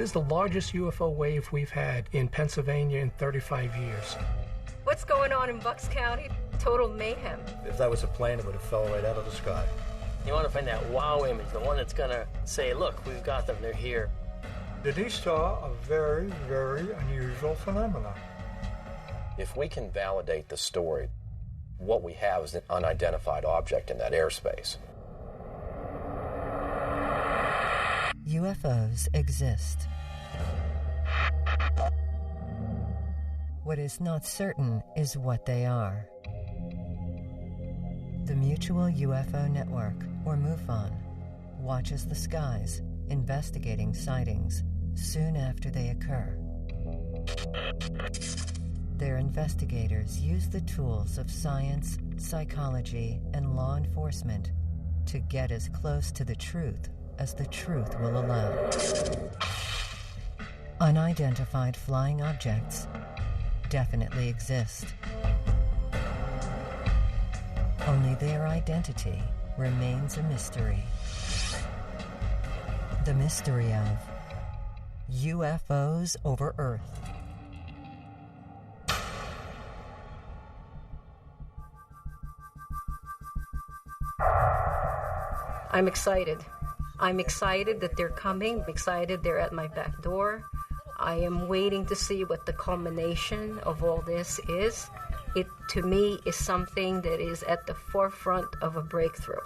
This is the largest UFO wave we've had in Pennsylvania in 35 years. What's going on in Bucks County? Total mayhem. If that was a plane, it would have fell right out of the sky. You want to find that wow image, the one that's going to say, look, we've got them, they're here. Did he saw a very, very unusual phenomenon. If we can validate the story, what we have is an unidentified object in that airspace. UFOs exist. What is not certain is what they are. The Mutual UFO Network, or MUFON, watches the skies, investigating sightings soon after they occur. Their investigators use the tools of science, psychology, and law enforcement to get as close to the truth as the truth will allow. Unidentified flying objects definitely exist. Only their identity remains a mystery. The mystery of UFOs over Earth. I'm excited. I'm excited that they're coming. I'm excited they're at my back door. I am waiting to see what the culmination of all this is. It, to me, is something that is at the forefront of a breakthrough.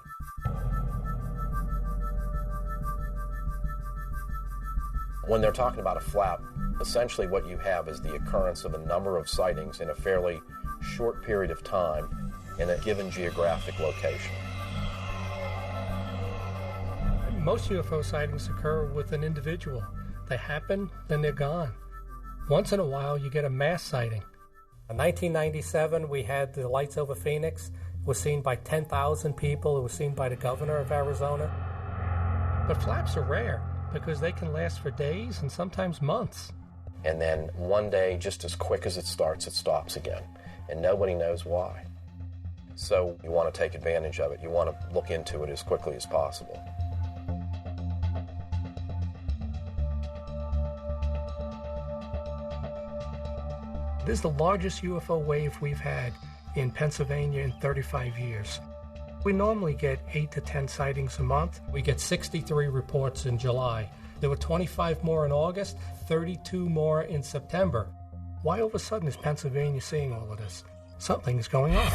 When they're talking about a flap, essentially what you have is the occurrence of a number of sightings in a fairly short period of time in a given geographic location. Most UFO sightings occur with an individual. They happen, then they're gone. Once in a while, you get a mass sighting. In 1997, we had the lights over Phoenix. It was seen by 10,000 people. It was seen by the governor of Arizona. But flaps are rare because they can last for days and sometimes months. And then one day, just as quick as it starts, it stops again. And nobody knows why. So you want to take advantage of it. You want to look into it as quickly as possible. This is the largest UFO wave we've had in Pennsylvania in 35 years. We normally get 8 to 10 sightings a month. We get 63 reports in July. There were 25 more in August, 32 more in September. Why all of a sudden is Pennsylvania seeing all of this? Something is going on.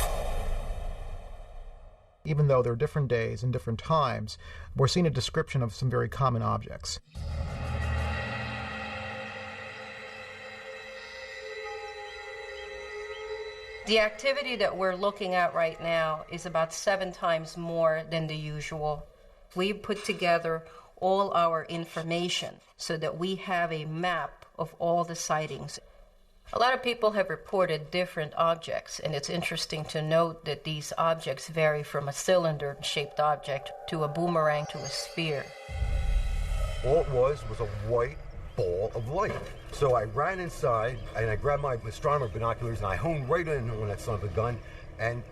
Even though there are different days and different times, we're seeing a description of some very common objects. The activity that we're looking at right now is about 7 times more than the usual. We put together all our information so that we have a map of all the sightings. A lot of people have reported different objects, and it's interesting to note that these objects vary from a cylinder-shaped object to a boomerang to a sphere. All it was a white ball of light. So I ran inside and I grabbed my astronomer binoculars and I honed right in on that son of a gun, and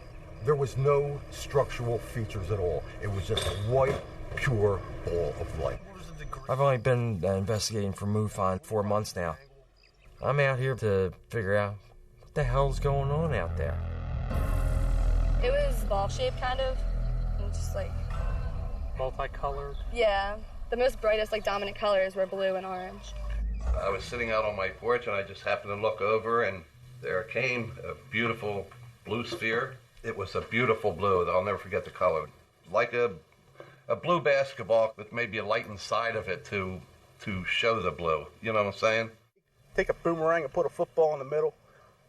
there was no structural features at all. It was just a white, pure ball of light. I've only been investigating for MUFON 4 months now. I'm out here to figure out what the hell's going on out there. It was ball-shaped, kind of, and just like... Multicolored? Yeah. The most brightest, dominant colors were blue and orange. I was sitting out on my porch, and I just happened to look over, and there came a beautiful blue sphere. It was a beautiful blue. I'll never forget the color. Like a blue basketball with maybe a light inside of it to show the blue. You know what I'm saying? Take a boomerang and put a football in the middle,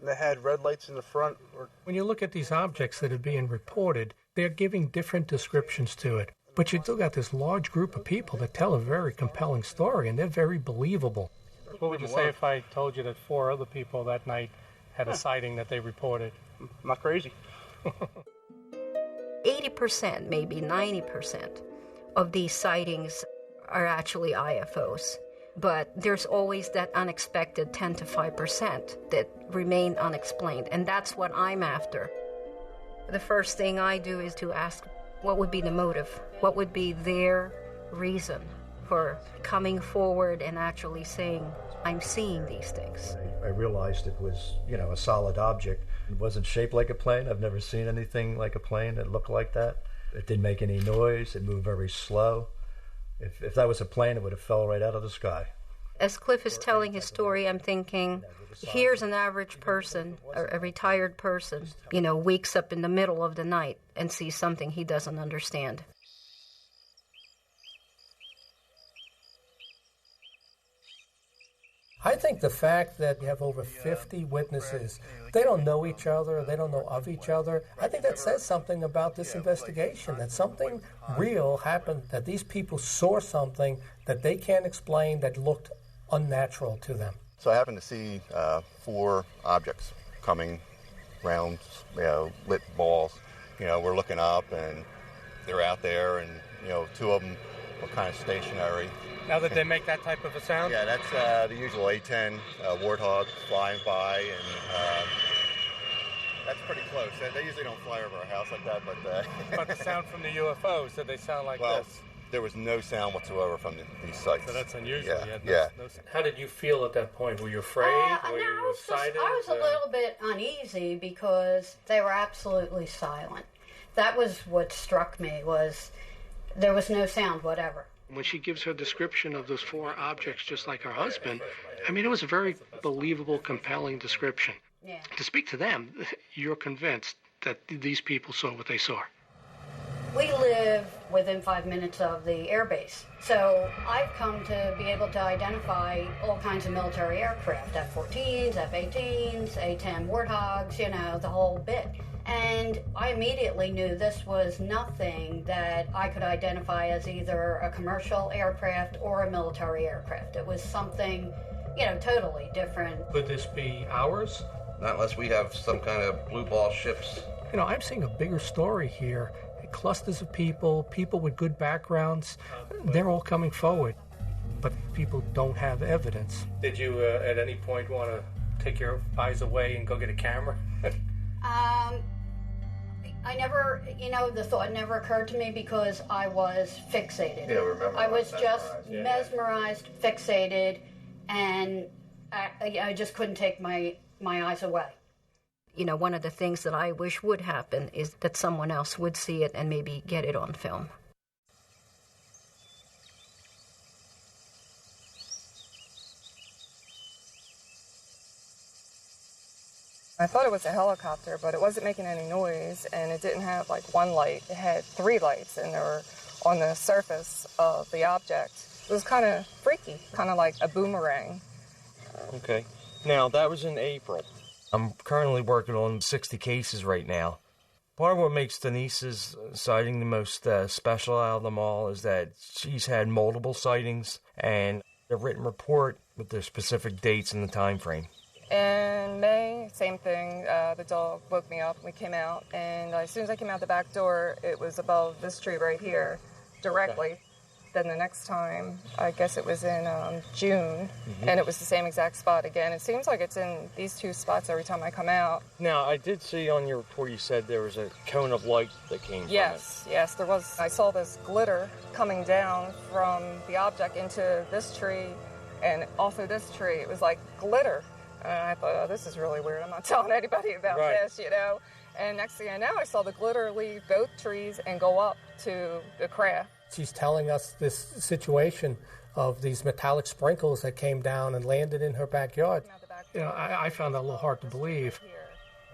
and they had red lights in the front. When you look at these objects that are being reported, they're giving different descriptions to it. But you still got this large group of people that tell a very compelling story, and they're very believable. What would you say if I told you that 4 other people that night had a sighting that they reported? I'm not crazy. 80%, maybe 90% of these sightings are actually IFOs. But there's always that unexpected 10 to 5% that remain unexplained, and that's what I'm after. The first thing I do is to ask, what would be the motive? What would be their reason for coming forward and actually saying, I'm seeing these things. I realized it was, a solid object. It wasn't shaped like a plane. I've never seen anything like a plane that looked like that. It didn't make any noise. It moved very slow. If that was a plane, it would have fell right out of the sky. As Cliff is telling his story, I'm thinking, here's an average person, or a retired person, wakes up in the middle of the night and sees something he doesn't understand. I think the fact that you have over 50 witnesses, they don't know each other, they don't know of each other, I think that says something about this investigation, that something real happened, that these people saw something that they can't explain that looked unnatural to them. So I happened to see 4 objects coming round, lit balls. We're looking up and they're out there, and 2 of them were kind of stationary. Now that they make that type of a sound? Yeah, that's the usual A-10 warthog flying by, and that's pretty close. They usually don't fly over our house like that, but... But the sound from the UFOs, did they sound like this? There was no sound whatsoever from these sites. So that's unusual. Yeah. How did you feel at that point? Were you afraid? Were you excited? I was a little bit uneasy because they were absolutely silent. That was what struck me, was there was no sound whatever. When she gives her description of those 4 objects, just like her husband, it was a very believable, compelling description. Yeah. To speak to them, you're convinced that these people saw what they saw. We live within 5 minutes of the air base, so I've come to be able to identify all kinds of military aircraft, F-14s, F-18s, A-10 Warthogs, the whole bit. And I immediately knew this was nothing that I could identify as either a commercial aircraft or a military aircraft. It was something, totally different. Could this be ours? Not unless we have some kind of blue ball ships. I'm seeing a bigger story here. Clusters of people with good backgrounds, they're all coming forward. But people don't have evidence. Did you at any point want to take your eyes away and go get a camera? I never, the thought never occurred to me because I was fixated. Yeah, remember. I was just mesmerized, fixated, and I just couldn't take my eyes away. One of the things that I wish would happen is that someone else would see it and maybe get it on film. I thought it was a helicopter, but it wasn't making any noise, and it didn't have one light. It had 3 lights, and they were on the surface of the object. It was kind of freaky, kind of like a boomerang. Okay. Now, that was in April. I'm currently working on 60 cases right now. Part of what makes Denise's sighting the most special out of them all is that she's had multiple sightings and a written report with the specific dates and the time frame. In May, same thing. The dog woke me up. We came out, and as soon as I came out the back door, it was above this tree right here, directly. Okay. Then the next time, I guess it was in June, and it was the same exact spot again. It seems like it's in these 2 spots every time I come out. Now, I did see on your report you said there was a cone of light that came from it. Yes, there was. I saw this glitter coming down from the object into this tree and off of this tree. It was like glitter. And I thought, this is really weird. I'm not telling anybody about this, And next thing I know, I saw the glitter leave both trees and go up to the craft. She's telling us this situation of these metallic sprinkles that came down and landed in her backyard. I found that a little hard to believe.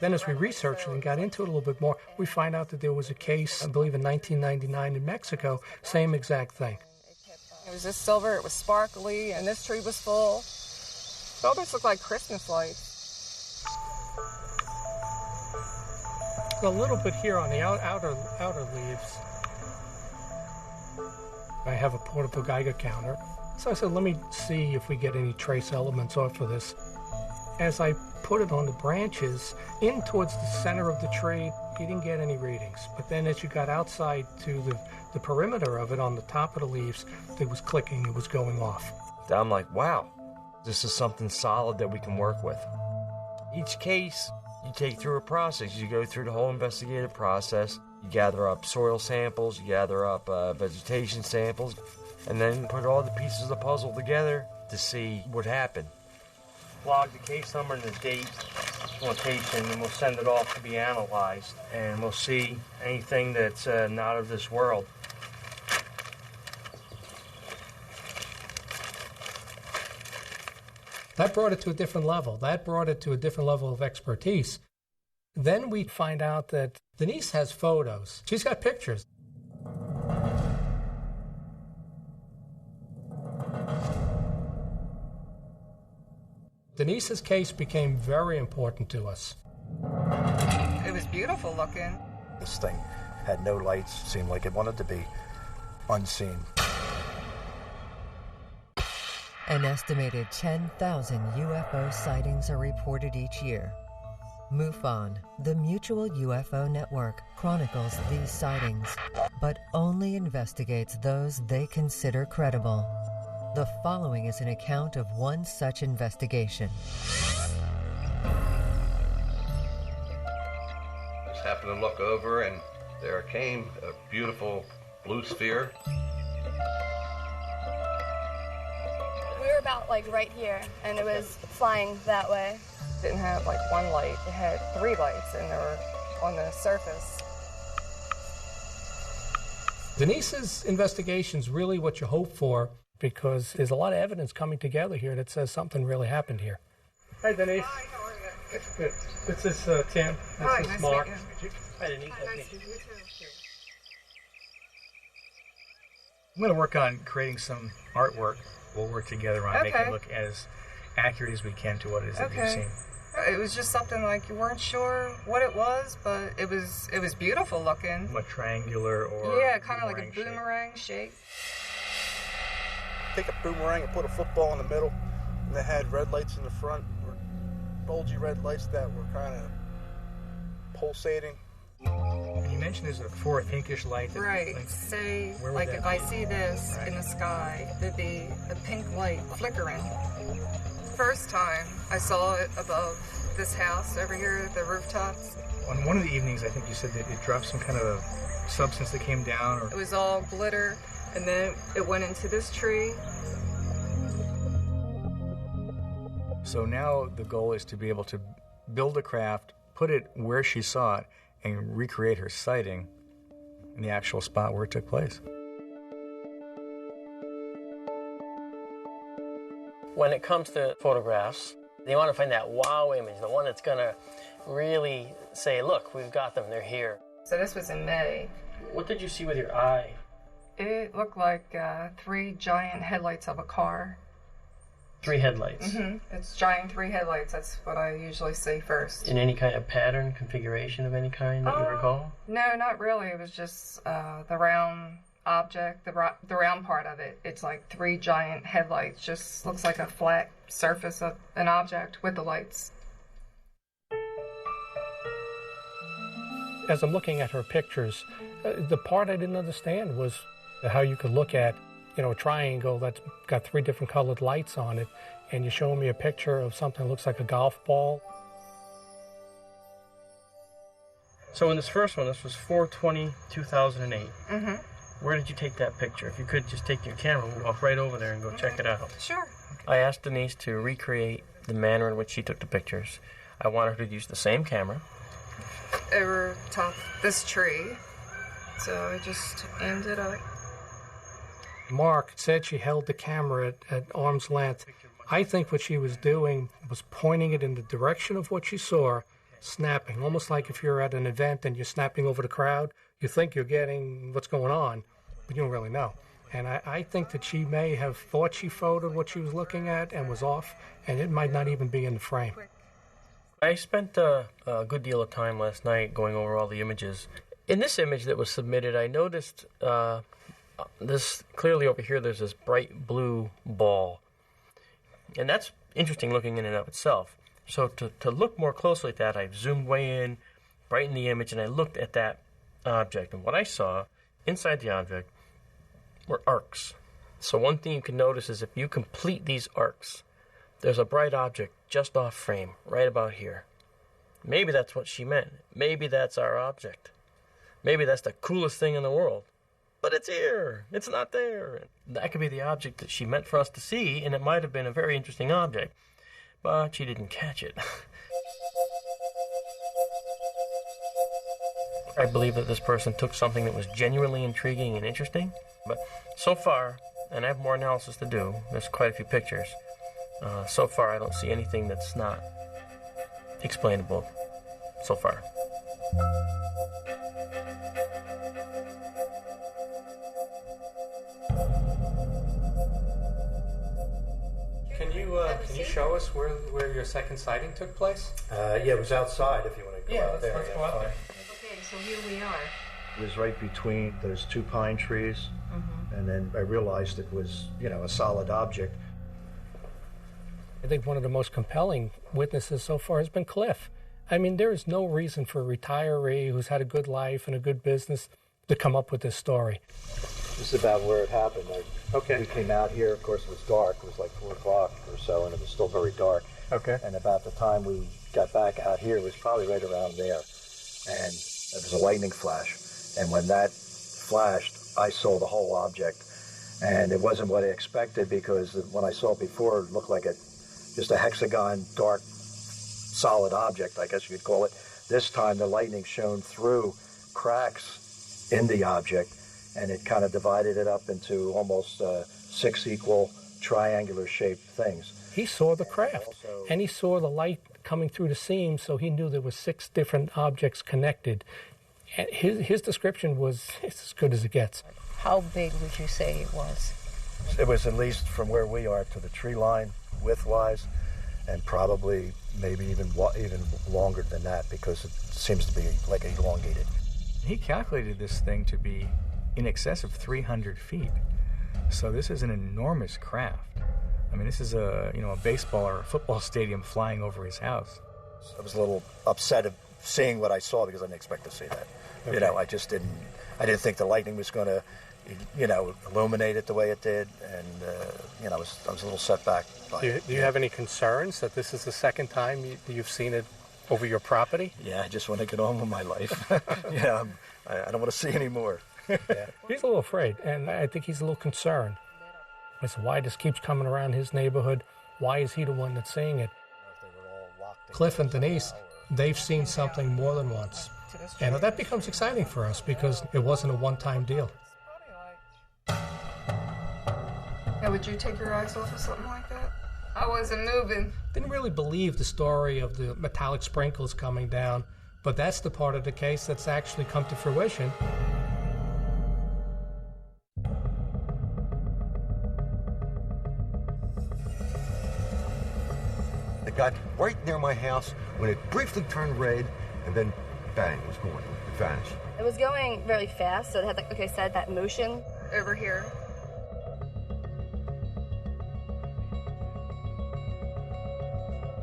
Then as we researched and got into it a little bit more, we find out that there was a case, I believe in 1999 in Mexico, same exact thing. It was just silver, it was sparkly, and this tree was full. It almost looked like Christmas lights. A little bit here on the outer leaves. I have a portable Geiger counter. So I said, let me see if we get any trace elements off of this. As I put it on the branches, in towards the center of the tree, you didn't get any readings. But then as you got outside to the perimeter of it, on the top of the leaves, it was clicking, it was going off. I'm like, wow, this is something solid that we can work with. Each case, you take through a process. You go through the whole investigative process. You gather up soil samples, you gather up vegetation samples, and then put all the pieces of the puzzle together to see what happened. Log the case number and the date, location, and we'll send it off to be analyzed, and we'll see anything that's not of this world. That brought it to a different level. That brought it to a different level of expertise. Then we find out that Denise has photos. She's got pictures. Denise's case became very important to us. It was beautiful looking. This thing had no lights, seemed like it wanted to be unseen. An estimated 10,000 UFO sightings are reported each year. MUFON, the Mutual UFO Network, chronicles these sightings, but only investigates those they consider credible. The following is an account of one such investigation. Just happened to look over, and there came a beautiful blue sphere. We were about like right here, and it was flying that way. It didn't have like one light, it had 3 lights, and they were on the surface. Denise's investigation is really what you hope for, because there's a lot of evidence coming together here that says something really happened here. Hi, Denise. Hi, how are you? Good. This is Tim. Hi, this is nice Mark. to meet you. Hi, Denise. Hi, nice to meet you too. I'm going to work on creating some artwork. We'll work together on making it look as accurate as we can to what it is that you've seen. It was just something like you weren't sure what it was, but it was beautiful looking. What, triangular or yeah, kind of like a boomerang shape. Take a boomerang and put a football in the middle, and they had red lights in the front, bulgy red lights that were kind of pulsating. And you mentioned there's a 4 pinkish light. Right. Say, like if I see this in the sky, there'd be a pink light flickering. First time I saw it above this house over here, the rooftops. On one of the evenings, I think you said that it dropped some kind of a substance that came down. Or... It was all glitter, and then it went into this tree. So now the goal is to be able to build a craft, put it where she saw it, and recreate her sighting in the actual spot where it took place. When it comes to photographs, they want to find that wow image, the one that's going to really say, look, we've got them, they're here. So this was in May. What did you see with your eye? It looked like 3 giant headlights of a car. 3 headlights? Mm-hmm. It's giant 3 headlights. That's what I usually see first. In any kind of pattern, configuration of any kind that you recall? No, not really. It was just the round object, the round part of it. It's like 3 giant headlights. Just looks like a flat surface of an object with the lights. As I'm looking at her pictures, the part I didn't understand was how you could look at, a triangle that's got 3 different colored lights on it, and you're showing me a picture of something that looks like a golf ball. So in this first one, this was 4/20/2008. Mm-hmm. Where did you take that picture? If you could just take your camera, we'll walk right over there and go check it out. Sure. I asked Denise to recreate the manner in which she took the pictures. I wanted her to use the same camera. Over top this tree, so I just aimed it up. Mark said she held the camera at arm's length. I think what she was doing was pointing it in the direction of what she saw, snapping, almost like if you're at an event and you're snapping over the crowd, you think you're getting what's going on, but you don't really know. And I think that she may have thought she photoed what she was looking at and was off, and it might not even be in the frame. I spent a good deal of time last night going over all the images. In this image that was submitted, I noticed this clearly over here, there's this bright blue ball. And that's interesting looking in and of itself. So to look more closely at that, I zoomed way in, brightened the image, and I looked at that object. And what I saw inside the object were arcs. So one thing you can notice is if you complete these arcs, there's a bright object just off frame, right about here. Maybe that's what she meant. Maybe that's our object. maybe that's the coolest thing in the world. But it's here. It's not there. That could be the object that she meant for us to see, and it might have been a very interesting object. But she didn't catch it. I believe that this person took something that was genuinely intriguing and interesting. But so far, and I have more analysis to do, there's quite a few pictures. So far, I don't see anything that's not explainable. So far. Can you show us where your second sighting took place? Yeah, it was outside if you want to go out there. Let's go out there. Okay, so here we are. It was right between those two pine trees, and then I realized it was, a solid object. I think one of the most compelling witnesses so far has been Cliff. I mean, there is no reason for a retiree who's had a good life and a good business to come up with this story. This is about where it happened. We came out here, of course it was dark, it was like 4 o'clock or so, and it was still very dark. Okay. And about the time we got back out here, it was probably right around there. And it was a lightning flash. And when that flashed, I saw the whole object. And it wasn't what I expected, because when I saw it before, it looked like just a hexagon, dark, solid object, I guess you could call it. This time the lightning shone through cracks in the object, and it kind of divided it up into almost 6 equal triangular shaped things. He saw the craft, and he saw the light coming through the seam, so he knew there were 6 different objects connected. And his description was as good as it gets. How big would you say it was? It was at least from where we are to the tree line, width-wise, and probably maybe even longer than that, because it seems to be like elongated. He calculated this thing to be in excess of 300 feet. So this is an enormous craft. I mean, this is a baseball or a football stadium flying over his house. I was a little upset of seeing what I saw, because I didn't expect to see that. Okay. I didn't think the lightning was going to, illuminate it the way it did, and I was a little set back by it. Do you have any concerns that this is the second time you've seen it over your property? Yeah, I just want to get on with my life. I don't want to see any more. Yeah. He's a little afraid, and I think he's a little concerned. I said, why this keeps coming around his neighborhood? Why is he the one that's seeing it? Cliff and Denise, they've seen something more than once. And that becomes exciting for us, because it wasn't a one-time deal. Yeah, would you take your eyes off of something like that? I wasn't moving. Didn't really believe the story of the metallic sprinkles coming down, but that's the part of the case that's actually come to fruition. It got right near my house when it briefly turned red, and then bang, it was gone. It vanished. It was going really fast, so it had, like I said, that motion. Over here.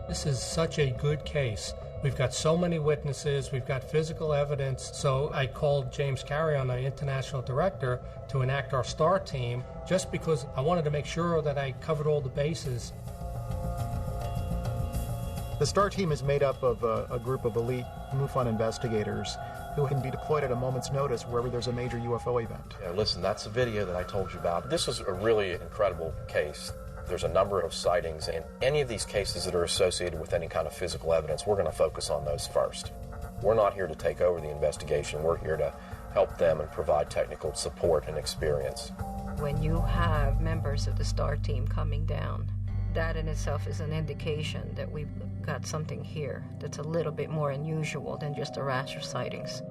This is such a good case. We've got so many witnesses, we've got physical evidence, so I called James Carrion, the international director, to enact our STAR team, just because I wanted to make sure that I covered all the bases. The STAR team is made up of a group of elite MUFON investigators who can be deployed at a moment's notice wherever there's a major UFO event. Yeah, listen, that's the video that I told you about. This is a really incredible case. There's a number of sightings, and any of these cases that are associated with any kind of physical evidence, we're going to focus on those first. We're not here to take over the investigation. We're here to help them and provide technical support and experience. When you have members of the STAR team coming down, that in itself is an indication that we've got something here that's a little bit more unusual than just the rasher sightings.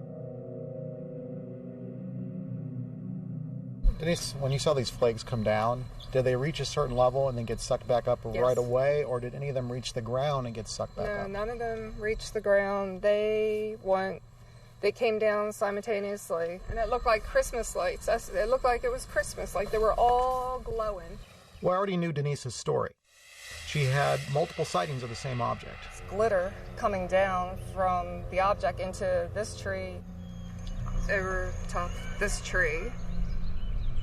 Denise, when you saw these flakes come down, did they reach a certain level and then get sucked back up right away, or did any of them reach the ground and get sucked back up? No, none of them reached the ground. They came down simultaneously, and it looked like Christmas lights. It looked like it was Christmas, like they were all glowing. Well, I already knew Denise's story. She had multiple sightings of the same object. It's glitter coming down from the object into this tree, over top this tree.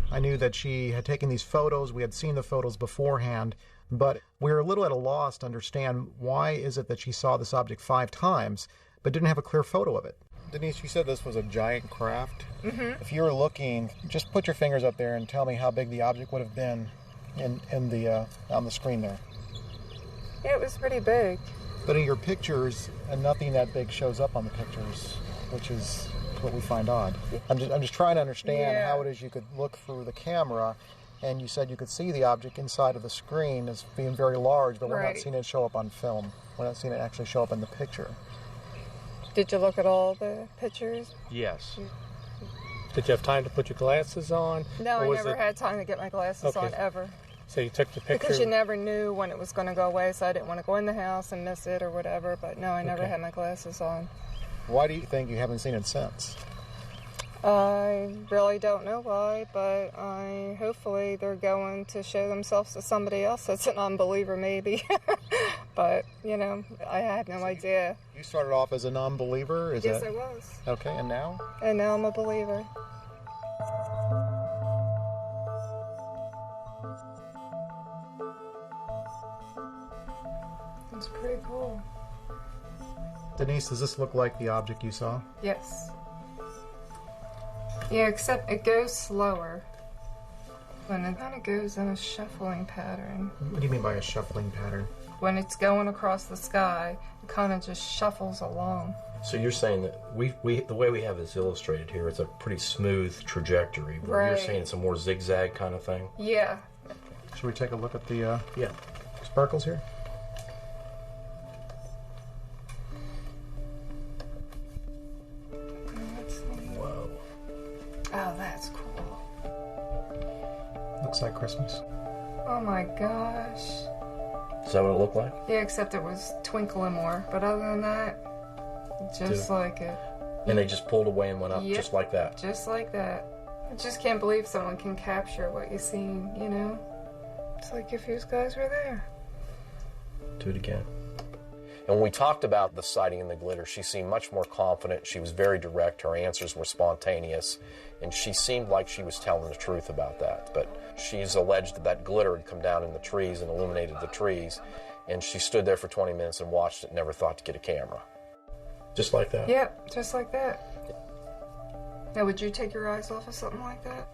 I knew that she had taken these photos. We had seen the photos beforehand, but we were a little at a loss to understand why is it that she saw this object 5 times but didn't have a clear photo of it. Denise, you said this was a giant craft. Mm-hmm. If you were looking, just put your fingers up there and tell me how big the object would have been in the on the screen there. Yeah, it was pretty big. But in your pictures, nothing that big shows up on the pictures, which is what we find odd. I'm just trying to understand how it is you could look through the camera, and you said you could see the object inside of the screen as being very large, but we're not seeing it show up on film. We're not seeing it actually show up in the picture. Did you look at all the pictures? Yes. Did you have time to put your glasses on? No, I never had time to get my glasses on ever. So you took the picture? Because you never knew when it was going to go away, so I didn't want to go in the house and miss it or whatever. But no, I never had my glasses on. Why do you think you haven't seen it since? I really don't know why, but hopefully they're going to show themselves to somebody else that's an unbeliever, maybe. But, I have no idea. You started off as a non-believer? Yes, I was. Okay, and now? And now I'm a believer. It's pretty cool. Denise, does this look like the object you saw? Yes. Yeah, except it goes slower. When it kind of goes in a shuffling pattern. What do you mean by a shuffling pattern? When it's going across the sky, it kind of just shuffles along. So you're saying that the way we have this illustrated here, it's a pretty smooth trajectory, but you're saying it's a more zigzag kind of thing? Yeah. Should we take a look at the sparkles here? Whoa. Oh, that's cool. Looks like Christmas. Oh my gosh. Is that what it looked like? Yeah, except it was twinkling more. But other than that, just like it. And they just pulled away and went up just like that? Just like that. I just can't believe someone can capture what you're seeing, It's like if these guys were there. Do it again. And when we talked about the sighting in the glitter, she seemed much more confident. She was very direct. Her answers were spontaneous. And she seemed like she was telling the truth about that. But she's alleged that glitter had come down in the trees and illuminated the trees. And she stood there for 20 minutes and watched it, never thought to get a camera. Just like that? Yep, just like that. Now, would you take your eyes off of something like that?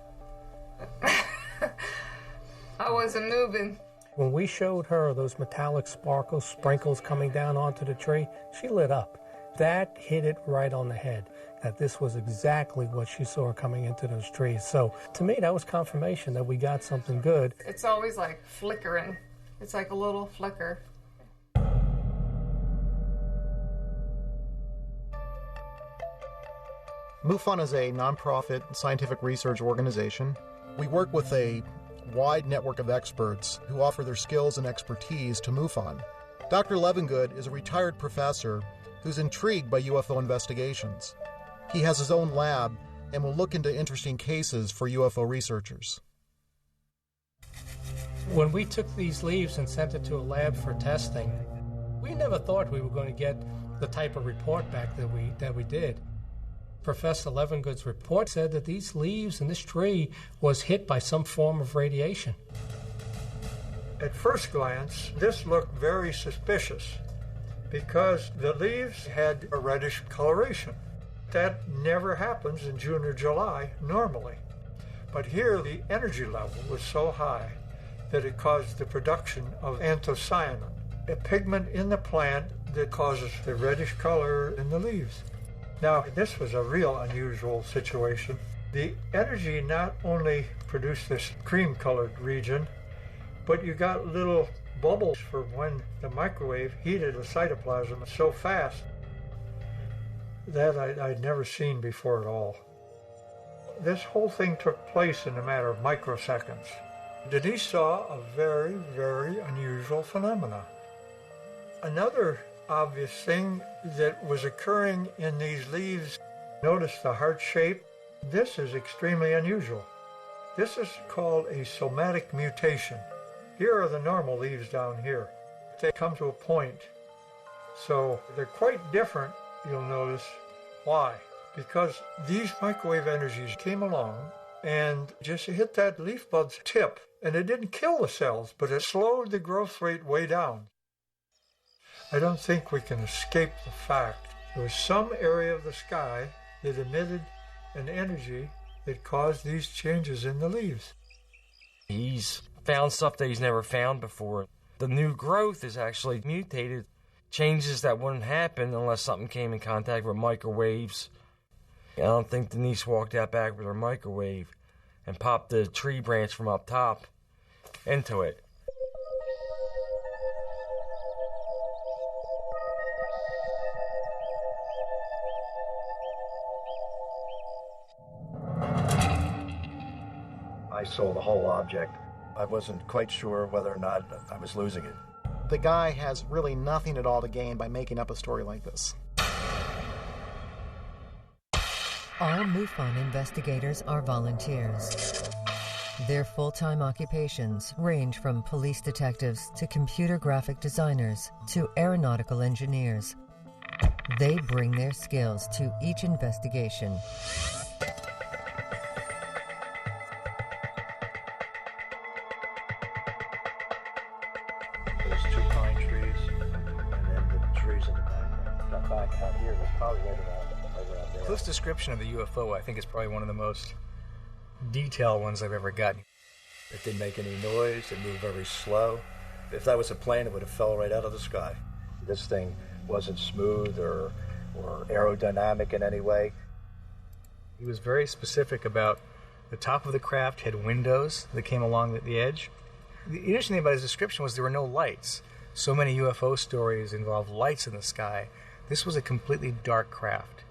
I wasn't moving. When we showed her those metallic sparkles, sprinkles coming down onto the tree, she lit up. That hit it right on the head, that this was exactly what she saw coming into those trees. So to me, that was confirmation that we got something good. It's always like flickering. It's like a little flicker. MUFON is a nonprofit scientific research organization. We work with a wide network of experts who offer their skills and expertise to MUFON. Dr. Levengood is a retired professor who's intrigued by UFO investigations. He has his own lab and will look into interesting cases for UFO researchers. When we took these leaves and sent it to a lab for testing, we never thought we were going to get the type of report back that we did. Professor Levengood's report said that these leaves and this tree was hit by some form of radiation. At first glance, this looked very suspicious because the leaves had a reddish coloration. That never happens in June or July normally. But here the energy level was so high that it caused the production of anthocyanin, a pigment in the plant that causes the reddish color in the leaves. Now, this was a real unusual situation. The energy not only produced this cream-colored region, but you got little bubbles for when the microwave heated the cytoplasm so fast that I'd never seen before at all. This whole thing took place in a matter of microseconds. Denise saw a very, very unusual phenomena. Another obvious thing that was occurring in these leaves, notice the heart shape. This is extremely unusual. This is called a somatic mutation. Here are the normal leaves down here. They come to a point. So they're quite different, you'll notice. Why? Because these microwave energies came along and just hit that leaf bud's tip, and it didn't kill the cells, but it slowed the growth rate way down. I don't think we can escape the fact There was some area of the sky that emitted an energy that caused these changes in the leaves. He's found stuff that he's never found before. The new growth is actually mutated, changes that wouldn't happen unless something came in contact with microwaves. I don't think Denise walked out back with her microwave and popped the tree branch from up top into it. I saw the whole object. I wasn't quite sure whether or not I was losing it. The guy has really nothing at all to gain by making up a story like this. All MUFON investigators are volunteers. Their full-time occupations range from police detectives to computer graphic designers to aeronautical engineers. They bring their skills to each investigation. There's 2 pine trees, and then the trees in the background. That back out here was probably right around there. Cliff's description of the UFO, I think, is probably one of the most detailed ones I've ever gotten. It didn't make any noise. It moved very slow. If that was a plane, it would have fell right out of the sky. This thing wasn't smooth or aerodynamic in any way. He was very specific about the top of the craft had windows that came along the edge. The interesting thing about his description was there were no lights. So many UFO stories involve lights in the sky. This was a completely dark craft.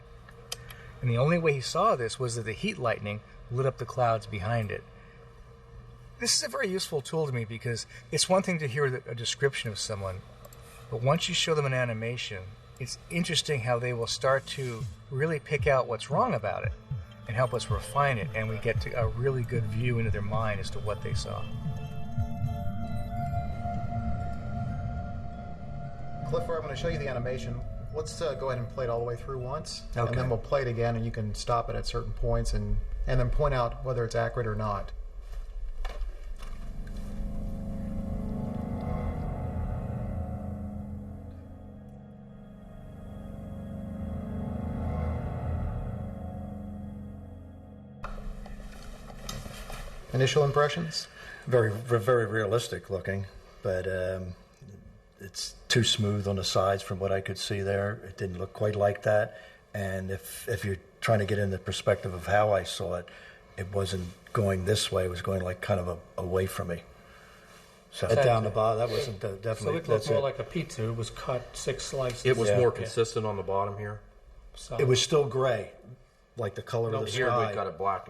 And the only way he saw this was that the heat lightning lit up the clouds behind it. This is a very useful tool to me because it's one thing to hear a description of someone, but once you show them an animation, it's interesting how they will start to really pick out what's wrong about it and help us refine it, and we get to a really good view into their mind as to what they saw. Cliff, I'm going to show you the animation. Let's go ahead and play it all the way through once, Okay. and then we'll play it again, and you can stop it at certain points and then point out whether it's accurate or not. Initial impressions? Very realistic looking, but it's too smooth on the sides from what I could see there. It didn't look quite like that. And if you're trying to get in the perspective of how I saw it, it wasn't going this way. It was going like kind of away from me. So down the bottom, that wasn't definitely. So it looked more like a pizza. It was cut 6 slices. It was more consistent on the bottom here. So it was still gray, like the color of the here sky. we got it black.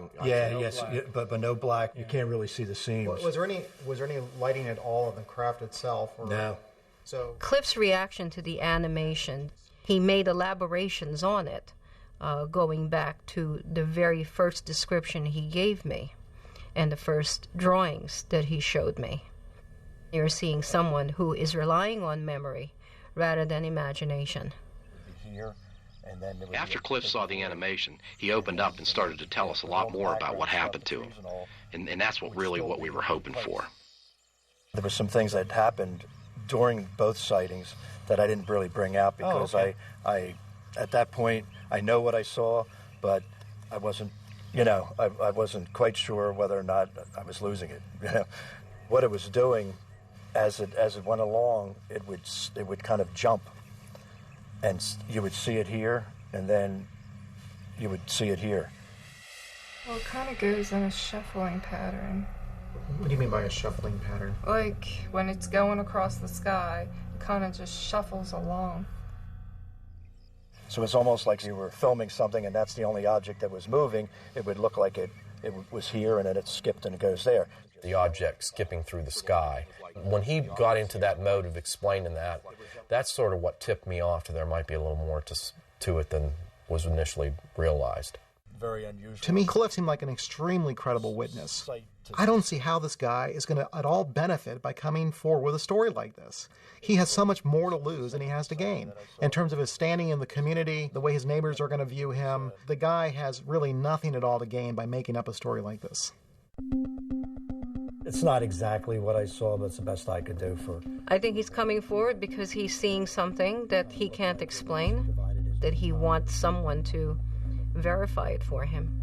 But no black. You can't really see the seams. Was there any lighting at all in the craft itself? Or, no. So Cliff's reaction to the animation, he made elaborations on it, going back to the very first description he gave me and the first drawings that he showed me. You're seeing someone who is relying on memory rather than imagination. Here, and then after Cliff saw the animation, he opened up and started to tell us a lot more about what happened to him. And that's what we were hoping for. There were some things that happened during both sightings that I didn't really bring out because I at that point I know what I saw, but I wasn't, I wasn't quite sure whether or not I was losing it. What it was doing as it went along, it would kind of jump, and you would see it here, and then you would see it here. Well, it kind of goes in a shuffling pattern. What do you mean by a shuffling pattern? Like, when it's going across the sky, it kind of just shuffles along. So it's almost like you were filming something and that's the only object that was moving. It would look like it was here and then it skipped and it goes there. The object skipping through the sky. When he got into that mode of explaining that, that's sort of what tipped me off to there might be a little more to it than was initially realized. Very unusual. To me, Cliff seemed like an extremely credible witness. I don't see how this guy is going to at all benefit by coming forward with a story like this. He has so much more to lose than he has to gain. In terms of his standing in the community, the way his neighbors are going to view him, the guy has really nothing at all to gain by making up a story like this. It's not exactly what I saw, but it's the best I could do for... I think he's coming forward because he's seeing something that he can't explain. that he wants someone to verify it for him.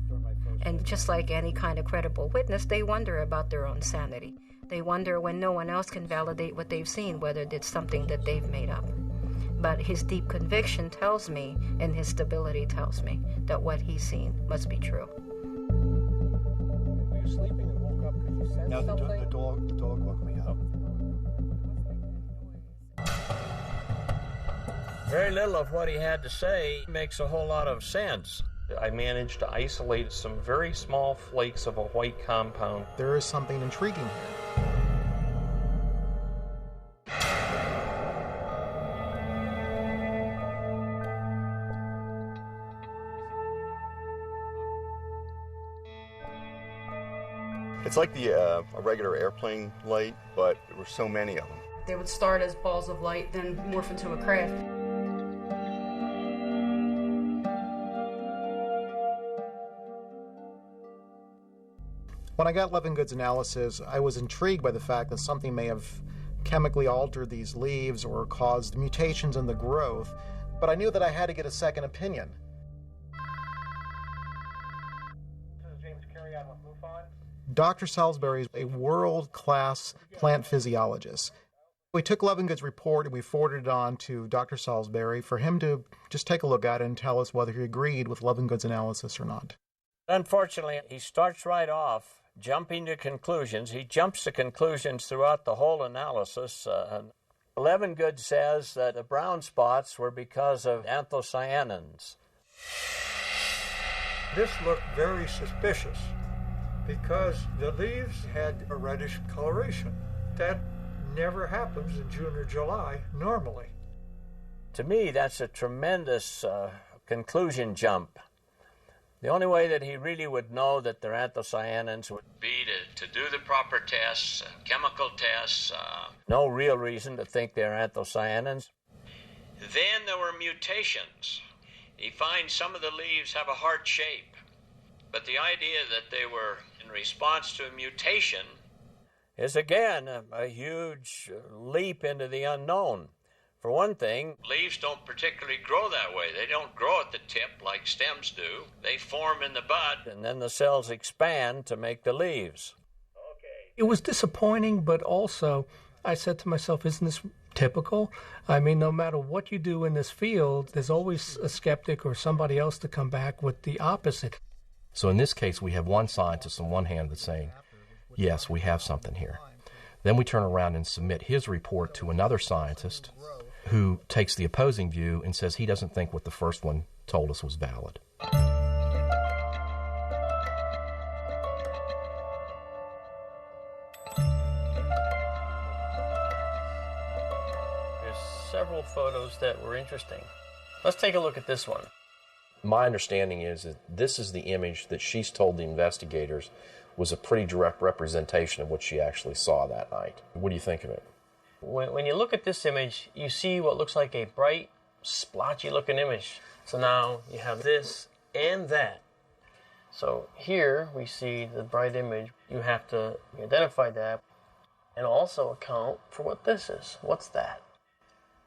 And just like any kind of credible witness, they wonder about their own sanity. They wonder when no one else can validate what they've seen, whether it's something that they've made up. But his deep conviction tells me, and his stability tells me, that what he's seen must be true. Were you sleeping and woke up because you sensed something? The dog woke me up. Very little of what he had to say makes a whole lot of sense. I managed to isolate some very small flakes of a white compound. There is something intriguing here. It's like a regular airplane light, but there were so many of them. They would start as balls of light, then morph into a craft. When I got Levengood's analysis, I was intrigued by the fact that something may have chemically altered these leaves or caused mutations in the growth, but I knew that I had to get a second opinion. Dr. Salisbury is a world-class plant physiologist. We took Levengood's report and we forwarded it on to Dr. Salisbury for him to just take a look at it and tell us whether he agreed with Levengood's analysis or not. Unfortunately, he starts right off jumping to conclusions. He jumps to conclusions throughout the whole analysis. Levengood says that the brown spots were because of anthocyanins. This looked very suspicious because the leaves had a reddish coloration. That never happens in June or July normally. To me, that's a tremendous conclusion jump. The only way that he really would know that they're anthocyanins would be to do the proper tests, chemical tests. No real reason to think they're anthocyanins. Then there were mutations. He finds some of the leaves have a heart shape, but the idea that they were in response to a mutation is again a huge leap into the unknown. For one thing, leaves don't particularly grow that way. They don't grow at the tip like stems do. They form in the bud, and then the cells expand to make the leaves. It was disappointing, but also I said to myself, isn't this typical? I mean, no matter what you do in this field, there's always a skeptic or somebody else to come back with the opposite. So in this case, we have one scientist on one hand that's saying, yes, we have something here. Then we turn around and submit his report to another scientist who takes the opposing view and says he doesn't think what the first one told us was valid. There's several photos that were interesting. Let's take a look at this one. My understanding is that this is the image that she's told the investigators was a pretty direct representation of what she actually saw that night. What do you think of it? When you look at this image, you see what looks like a bright, splotchy-looking image. So now you have this and that. So here we see the bright image. You have to identify that and also account for what this is. What's that?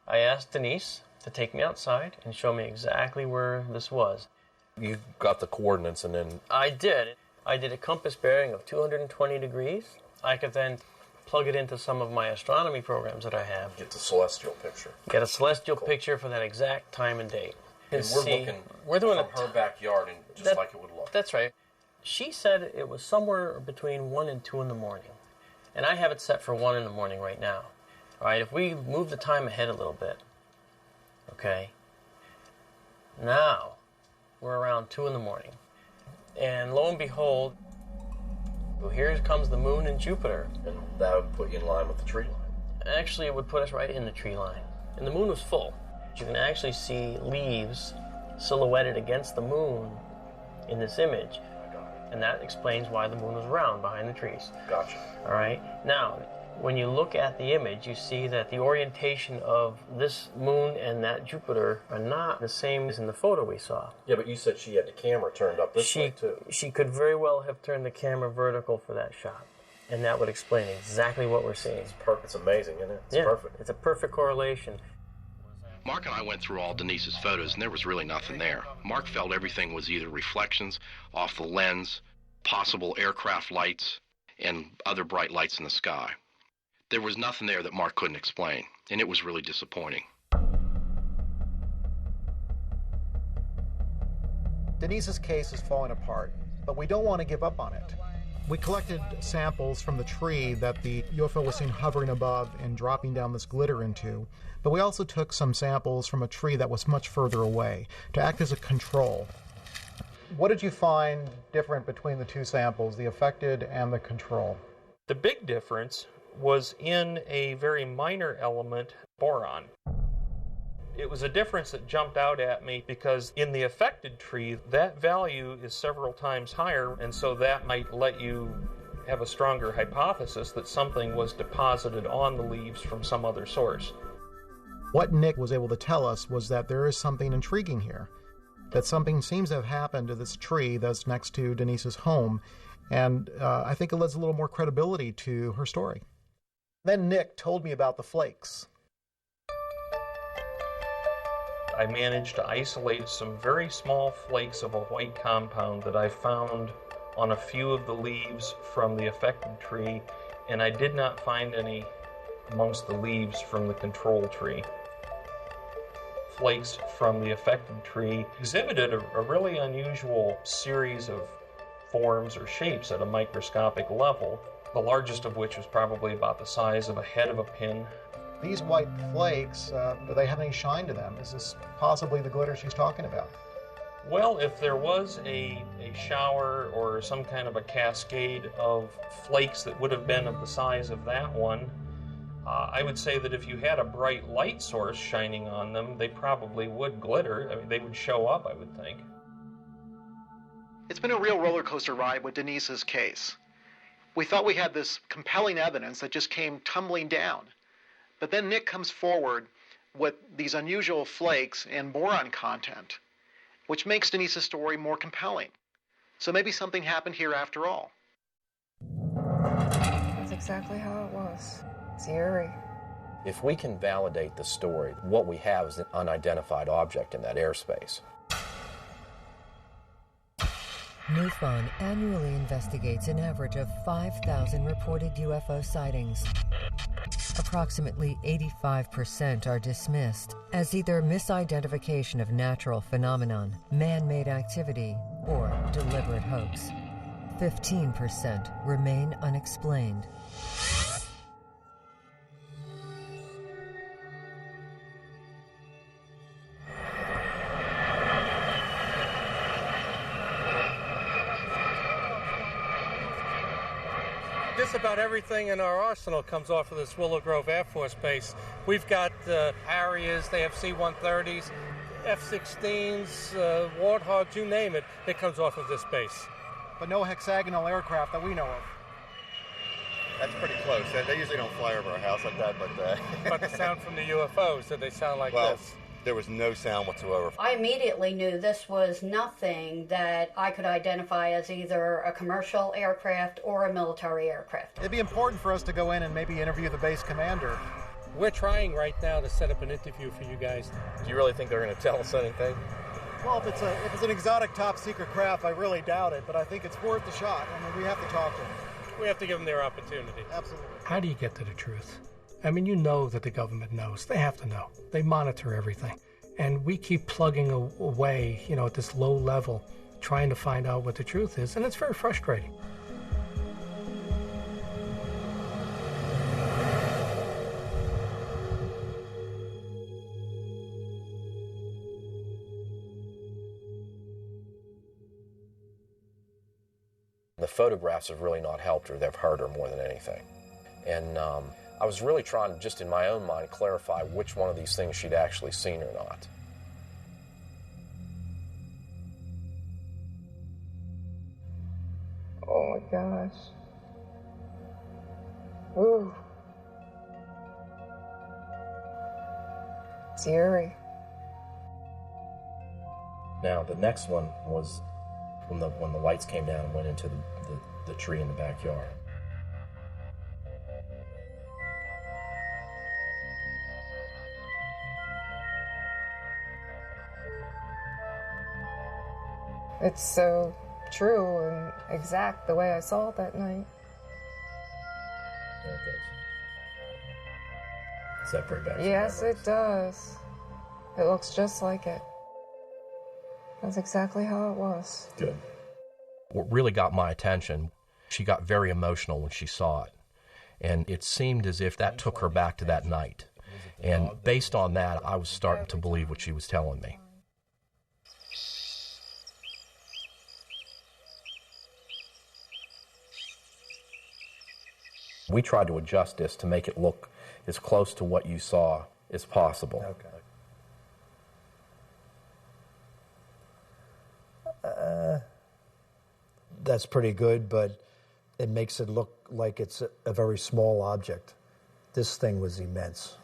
I asked Denise to take me outside and show me exactly where this was. You got the coordinates and then... I did. I did a compass bearing of 220 degrees. I could then plug it into some of my astronomy programs that I have. Get the celestial picture. Get a celestial picture for that exact time and date. And we're doing from her backyard and just like it would look. That's right. She said it was somewhere between 1 and 2 in the morning. And I have it set for 1 in the morning right now. All right, if we move the time ahead a little bit. Okay. Now, we're around 2 in the morning. And lo and behold, well, here comes the moon and Jupiter. And that would put you in line with the tree line. Actually, it would put us right in the tree line. And the moon was full. You can actually see leaves silhouetted against the moon in this image. And that explains why the moon was round behind the trees. Gotcha. All right. Now, when you look at the image, you see that the orientation of this moon and that Jupiter are not the same as in the photo we saw. Yeah, but you said she had the camera turned up this way, too. She could very well have turned the camera vertical for that shot. And that would explain exactly what we're seeing. It's amazing, isn't it? It's perfect. It's a perfect correlation. Mark and I went through all Denise's photos, and there was really nothing there. Mark felt everything was either reflections off the lens, possible aircraft lights, and other bright lights in the sky. There was nothing there that Mark couldn't explain, and it was really disappointing. Denise's case is falling apart, but we don't want to give up on it. We collected samples from the tree that the UFO was seen hovering above and dropping down this glitter into, but we also took some samples from a tree that was much further away to act as a control. What did you find different between the two samples, the affected and the control? The big difference was in a very minor element, boron. It was a difference that jumped out at me because in the affected tree, that value is several times higher, and so that might let you have a stronger hypothesis that something was deposited on the leaves from some other source. What Nick was able to tell us was that there is something intriguing here, that something seems to have happened to this tree that's next to Denise's home, and I think it lends a little more credibility to her story. Then Nick told me about the flakes. I managed to isolate some very small flakes of a white compound that I found on a few of the leaves from the affected tree, and I did not find any amongst the leaves from the control tree. Flakes from the affected tree exhibited a really unusual series of forms or shapes at a microscopic level, the largest of which was probably about the size of a head of a pin. These white flakes, do they have any shine to them? Is this possibly the glitter she's talking about? Well, if there was a shower or some kind of a cascade of flakes that would have been of the size of that one, I would say that if you had a bright light source shining on them, they probably would glitter. I mean, they would show up, I would think. It's been a real roller coaster ride with Denise's case. We thought we had this compelling evidence that just came tumbling down. But then Nick comes forward with these unusual flakes and boron content, which makes Denise's story more compelling. So maybe something happened here after all. That's exactly how it was. It's eerie. If we can validate the story, what we have is an unidentified object in that airspace. MUFON annually investigates an average of 5,000 reported UFO sightings. Approximately 85% are dismissed as either misidentification of natural phenomenon, man-made activity, or deliberate hoax. 15% remain unexplained. Just about everything in our arsenal comes off of this Willow Grove Air Force Base. We've got Harriers, they have C-130s, F-16s, Warthogs, you name it, it comes off of this base. But no hexagonal aircraft that we know of. That's pretty close. They usually don't fly over our house like that, but... But the sound from the UFOs, did they sound like this? There was no sound whatsoever. I immediately knew this was nothing that I could identify as either a commercial aircraft or a military aircraft. It'd be important for us to go in and maybe interview the base commander. We're trying right now to set up an interview for you guys. Do you really think they're going to tell us anything? Well, if it's an exotic top-secret craft, I really doubt it, but I think it's worth the shot. I mean, we have to talk to them. We have to give them their opportunity. Absolutely. How do you get to the truth? I mean, you know that the government knows. They have to know. They monitor everything. And we keep plugging away, at this low level, trying to find out what the truth is, and it's very frustrating. The photographs have really not helped her. They've hurt her more than anything. And I was really trying to, just in my own mind, clarify which one of these things she'd actually seen or not. Oh my gosh. Ooh. It's eerie. Now, the next one was when the lights came down and went into the tree in the backyard. It's so true and exact the way I saw it that night. There it goes. Is that pretty bad? Yes, it does. It looks just like it. That's exactly how it was. Good. What really got my attention, she got very emotional when she saw it. And it seemed as if that took her back to that night. And based on that, I was starting to believe what she was telling me. We tried to adjust this to make it look as close to what you saw as possible. Okay. That's pretty good, but it makes it look like it's a very small object. This thing was immense.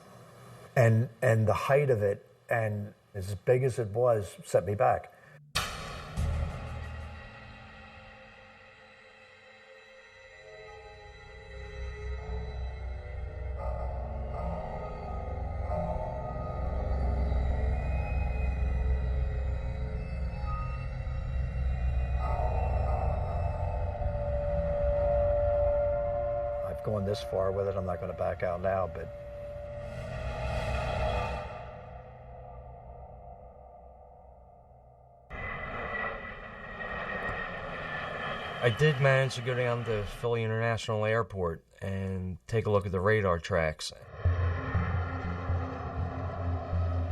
And the height of it, and as big as it was, set me back. I've gone this far with it, I'm not going to back out now, but I did manage to go down to Philly International Airport and take a look at the radar tracks.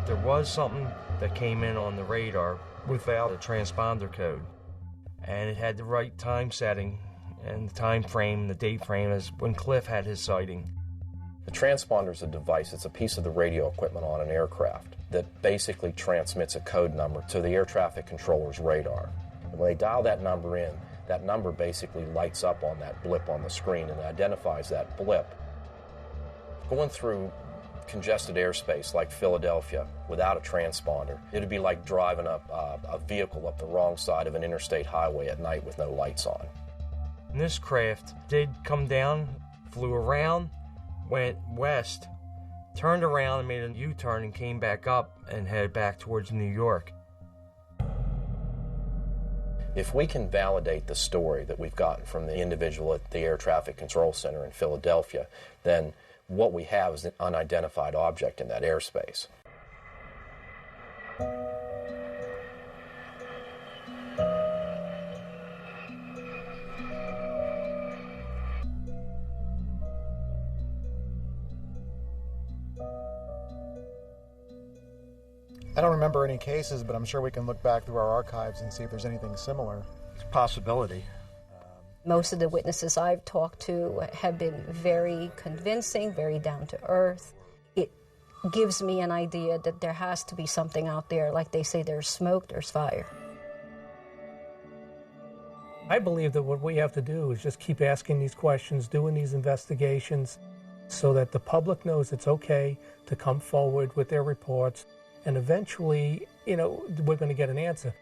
There was something that came in on the radar without a transponder code, and it had the right time setting and the time frame, the date frame as when Cliff had his sighting. The transponder is a device. It's a piece of the radio equipment on an aircraft that basically transmits a code number to the air traffic controller's radar. And when they dial that number in, that number basically lights up on that blip on the screen and identifies that blip. Going through congested airspace like Philadelphia without a transponder, it'd be like driving a vehicle up the wrong side of an interstate highway at night with no lights on. And this craft did come down, flew around, went west, turned around and made a U-turn and came back up and headed back towards New York. If we can validate the story that we've gotten from the individual at the Air Traffic Control Center in Philadelphia, then what we have is an unidentified object in that airspace. I don't remember any cases, but I'm sure we can look back through our archives and see if there's anything similar. it's a possibility. Most of the witnesses I've talked to have been very convincing, very down to earth. It gives me an idea that there has to be something out there. Like they say, there's smoke, there's fire. I believe that what we have to do is just keep asking these questions, doing these investigations, so that the public knows it's okay to come forward with their reports, and eventually, we're going to get an answer.